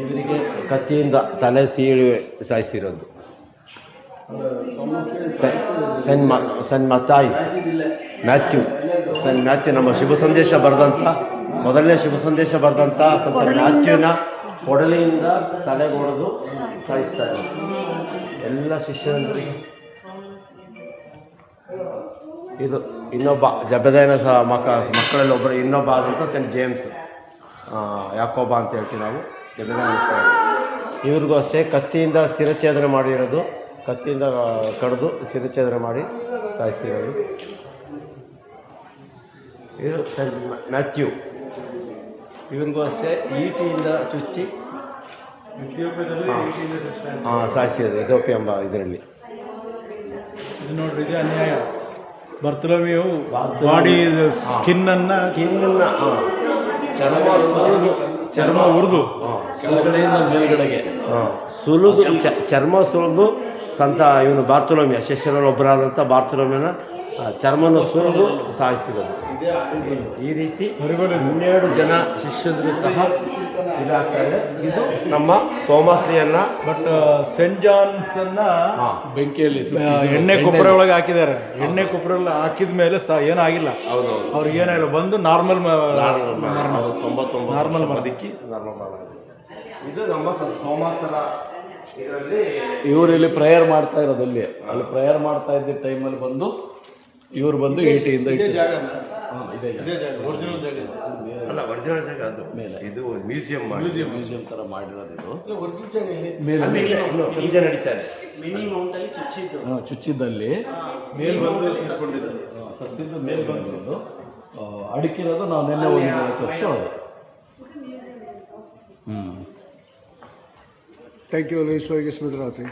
ಇವರಿಗೆ ಕತ್ತಿಯಿಂದ ತಲೆ ಸೀಳಿ ಸಾಯಿಸಿರೋದು. ಸೆಂಟ್ ಮತ್ತಾಯಿಸ್ ಮ್ಯಾಥ್ಯೂ ನಮ್ಮ ಶುಭ ಸಂದೇಶ ಬರೆದಂಥ ಮೊದಲನೇ ಶುಭ ಸಂದೇಶ ಬರೆದಂಥ ಸಂತ ಮ್ಯಾಥ್ಯೂನ ಕೊಡಲಿಯಿಂದ ತಲೆಗೊಡೆದು ಸಾಯಿಸ್ತಾರೆ ಎಲ್ಲ ಶಿಷ್ಯರಂದರಿಗೆ. ಇದು ಇನ್ನೊಬ್ಬ ಜಬೆದಾಯನ ಸಹ ಮಕ್ಕಳಲ್ಲಿ ಒಬ್ಬರು ಇನ್ನೊಬ್ಬ ಆದಂಥ ಸೆಂಟ್ ಜೇಮ್ಸ್, ಯಾಕೋಬ ಅಂತ ಹೇಳ್ತೀವಿ ನಾವು, ಜಬೆದಾಯನ ಮಕ್ಕಳು. ಇವ್ರಿಗೂ ಅಷ್ಟೇ ಕತ್ತಿಯಿಂದ ಶಿರಚ್ಛೇದನ ಮಾಡಿರೋದು, ಕತ್ತಿಯಿಂದ ಕಡಿದು ಶಿರಚ್ಛೇದನ ಮಾಡಿ ಸಾಯಿಸಿರೋದು. ಇದು ಸೆಂಟ್ ಮ್ಯಾಥ್ಯೂ, ಇವ್ರಿಗೂ ಅಷ್ಟೇ ಈಟಿಯಿಂದ ಚುಚ್ಚಿ ಸಾಯಿಸಿರೋದು ಇಥಿಯೋಪಿಯಾ ಎಂಬ ಇದರಲ್ಲಿ. ಇದು ನೋಡ್ರಿ, ಇದು ಅನ್ಯಾಯ. ಬರ್ತಲೋಮಿಯು ಬಾಡಿ ಸ್ಕಿನ್ನನ್ನು ಚರ್ಮ ಉರಿದು ಕೆಳಗಡೆಯಿಂದ ಮೇಲ್ಗಡೆಗೆ ಸುಲಿದು ಚರ್ಮ ಸುಲಿದು ಸಂತ ಇವನು ಬಾರ್ತಲೋಮಿಯ ಶಿಷ್ಯರಲ್ಲಿ ಒಬ್ಬರಾದಂಥ ಬಾರ್ತಲೋಮಿಯನ ಚರ್ಮನ ಸುಲಿದು ಸಾಯಿಸಿರೋದು. ಈ ರೀತಿ 12 ಜನ ಶಿಷ್ಯರು ಸಹ ಇದಾಗ್ತಾರೆ. ಇದು ನಮ್ಮ ಥೋಮಸ್ಲಿಯನ್ನ. ಬಟ್ ಸೆಂಟ್ ಜಾನ್ಸನ್ನ ಬೆಂಕಿಯಲ್ಲಿ ಎಣ್ಣೆ ಕೊಪ್ಪರ ಒಳಗೆ ಹಾಕಿದ್ದಾರೆ. ಎಣ್ಣೆ ಕೊಪ್ಪರ ಹಾಕಿದ ಮೇಲೆ ಏನಾಗಿಲ್ಲ, ಅವ್ರಿಗೆ ಏನಾಗಿಲ್ಲ, ಬಂದು ನಾರ್ಮಲ್ ನಾರ್ಮಲ್ ಬದುಕಿ ನಾರ್ಮಲ್ ಮಾಡೋದು. ಇದು ನಮ್ಮ ಥೋಮಸರ ಇದರಲ್ಲಿ ಇವರಲ್ಲಿ ಪ್ರೇಯರ್ ಮಾಡ್ತಾ ಇರೋದು. ಅಲ್ಲಿ ಪ್ರೇಯರ್ ಮಾಡ್ತಾ ಇದ್ದ ಟೈಮಲ್ಲಿ ಬಂದು ಇವ್ರು ಬಂದು ಏಟಿಯಿಂದ ಅಲ್ಲ, ಒರಿಜಿನಲ್ ಜಾಗ ಅದು ಮೇಲೆ. ಇದು ಮ್ಯೂಸಿಯಂ ಥರ ಮಾಡಿರೋದು. ಇದು ಪೂಜೆ ನಡೀತಾರೆ. ಚುಚ್ಚಿದ್ದಲ್ಲಿ ಸತ್ತಿದ್ದು ಮೇಲೆ ಬಂದಿರೋದು, ಅಡಿಕಿರೋದು ನಾವು ನೆನ್ನೆ ಒಂದು ಚರ್ಚು ಅದು. Thank you. ಈಶ್ವರಿಗೆ ಸ್ಮೃತಿ.